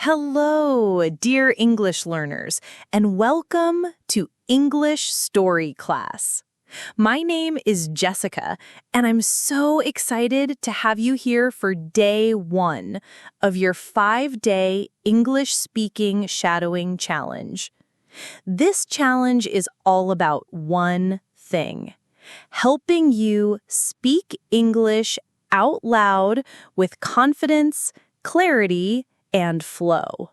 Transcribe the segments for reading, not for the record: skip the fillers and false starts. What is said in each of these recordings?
Hello, dear English learners, and welcome to English Story Class. My name is Jessica, and I'm so excited to have you here for day 1 of your 5-day English Speaking Shadowing Challenge. This challenge is all about one thing: helping you speak English out loud with confidence, clarity, and flow.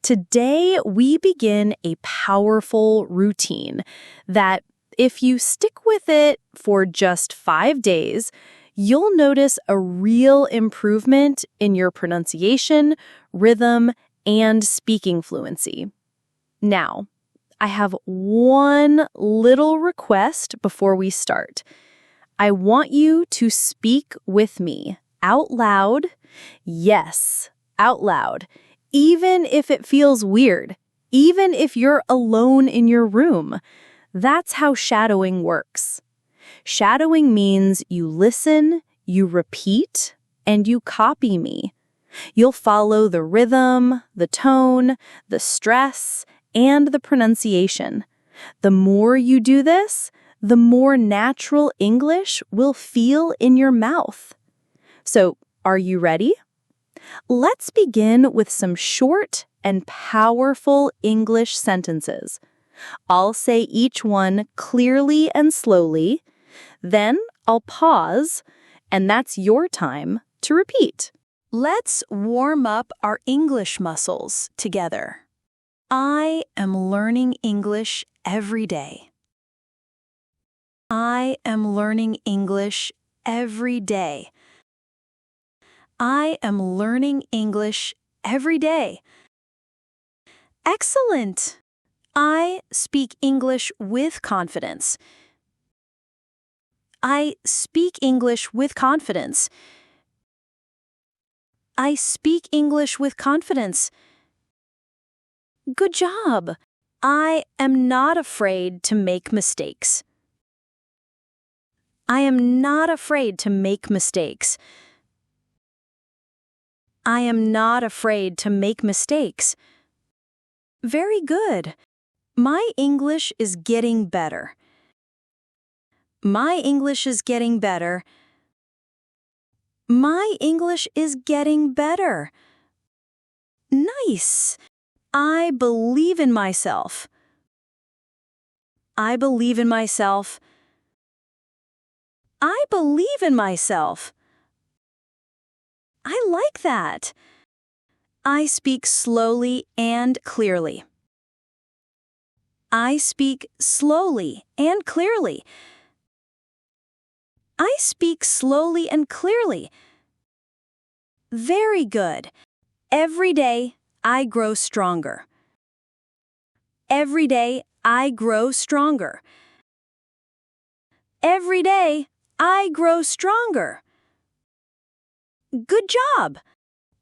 Today, we begin a powerful routine that, if you stick with it for just 5 days, you'll notice a real improvement in your pronunciation, rhythm, and speaking fluency. Now, I have one little request before we start. I want you to speak with me out loud. Yes, out loud, even if it feels weird, even if you're alone in your room. That's how shadowing works. Shadowing means you listen, you repeat, and you copy me. You'll follow the rhythm, the tone, the stress, and the pronunciation. The more you do this, the more natural English will feel in your mouth. So, are you ready? Let's begin with some short and powerful English sentences. I'll say each one clearly and slowly, then I'll pause, and that's your time to repeat. Let's warm up our English muscles together. I am learning English every day. I am learning English every day. I am learning English every day. Excellent! I speak English with confidence. I speak English with confidence. I speak English with confidence. Good job! I am not afraid to make mistakes. I am not afraid to make mistakes. I am not afraid to make mistakes. Very good. My English is getting better. My English is getting better. My English is getting better. Nice. I believe in myself. I believe in myself. I believe in myself. I like that. I speak slowly and clearly. I speak slowly and clearly. I speak slowly and clearly. Very good. Every day, I grow stronger. Every day, I grow stronger. Every day, I grow stronger. Good job!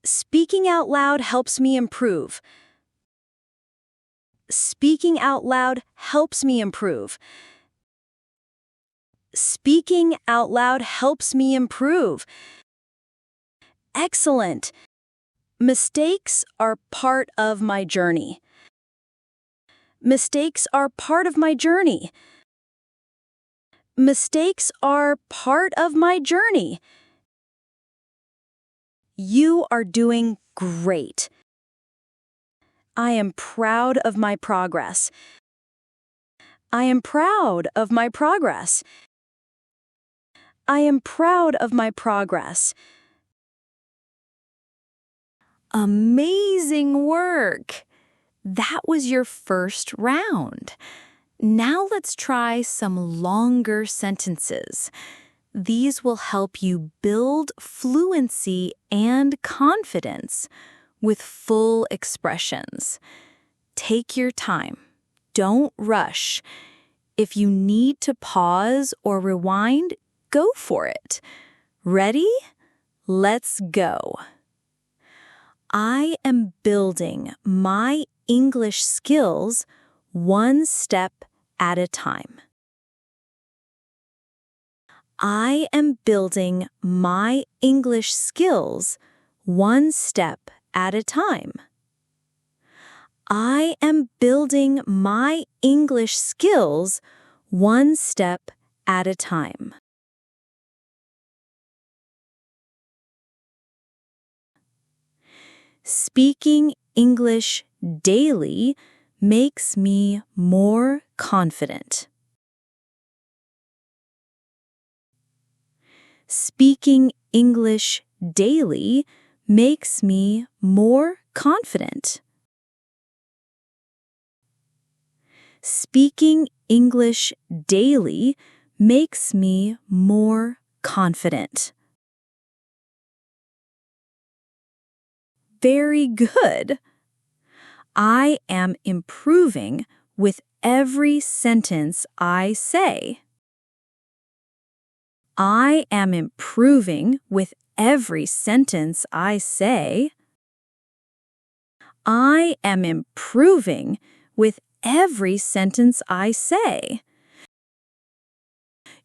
Speaking out loud helps me improve. Speaking out loud helps me improve. Speaking out loud helps me improve. Excellent! Mistakes are part of my journey. Mistakes are part of my journey. Mistakes are part of my journey. You are doing great. I am proud of my progress. I am proud of my progress. I am proud of my progress. Amazing work! That was your first round. Now let's try some longer sentences. These will help you build fluency and confidence with full expressions. Take your time. Don't rush. If you need to pause or rewind, go for it. Ready? Let's go. I am building my English skills one step at a time. I am building my English skills one step at a time. I am building my English skills one step at a time. Speaking English daily makes me more confident. Speaking English daily makes me more confident. Speaking English daily makes me more confident. Very good. I am improving with every sentence I say. I am improving with every sentence I say. I am improving with every sentence I say.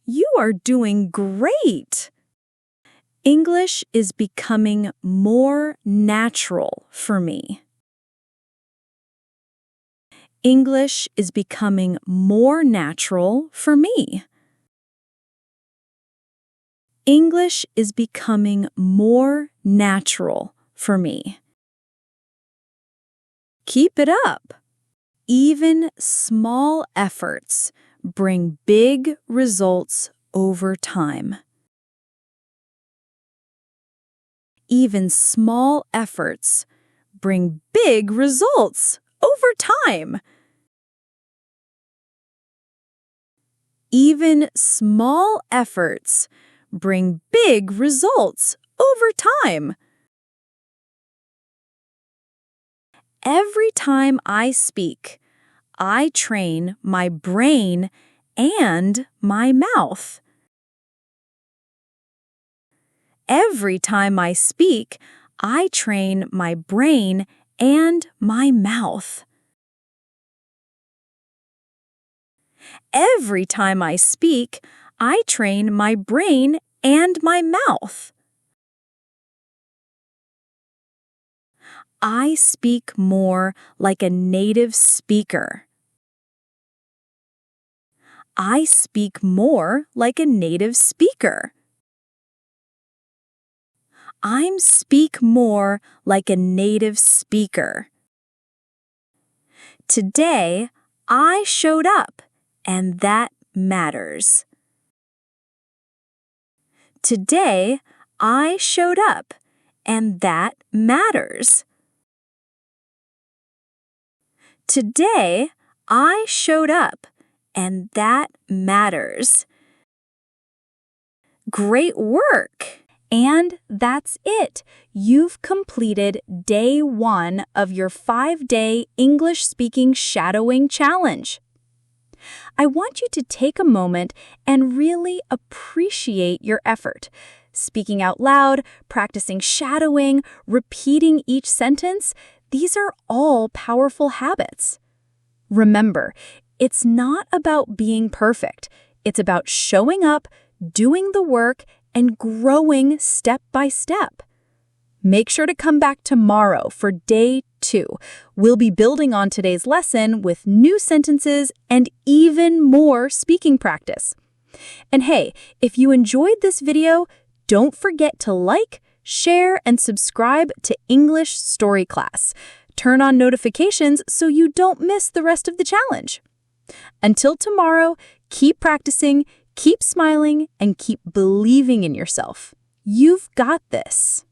You are doing great. English is becoming more natural for me. English is becoming more natural for me. English is becoming more natural for me. Keep it up. Even small efforts bring big results over time. Even small efforts bring big results over time. Even small efforts bring big results over time. Every time I speak, I train my brain and my mouth. Every time I speak, I train my brain and my mouth. Every time I speak, I train my brain and my mouth. I speak more like a native speaker. I speak more like a native speaker. I'm speak more like a native speaker. Today, I showed up, and that matters. Today, I showed up, and that matters. Today, I showed up, and that matters. Great work! And that's it. You've completed day 1 of your 5-day English speaking shadowing challenge. I want you to take a moment and really appreciate your effort. Speaking out loud, practicing shadowing, repeating each sentence, these are all powerful habits. Remember, it's not about being perfect. It's about showing up, doing the work, and growing step by step. Make sure to come back tomorrow for day 2. We'll be building on today's lesson with new sentences and even more speaking practice. And hey, if you enjoyed this video, don't forget to like, share, and subscribe to English Story Class. Turn on notifications so you don't miss the rest of the challenge. Until tomorrow, keep practicing, keep smiling, and keep believing in yourself. You've got this.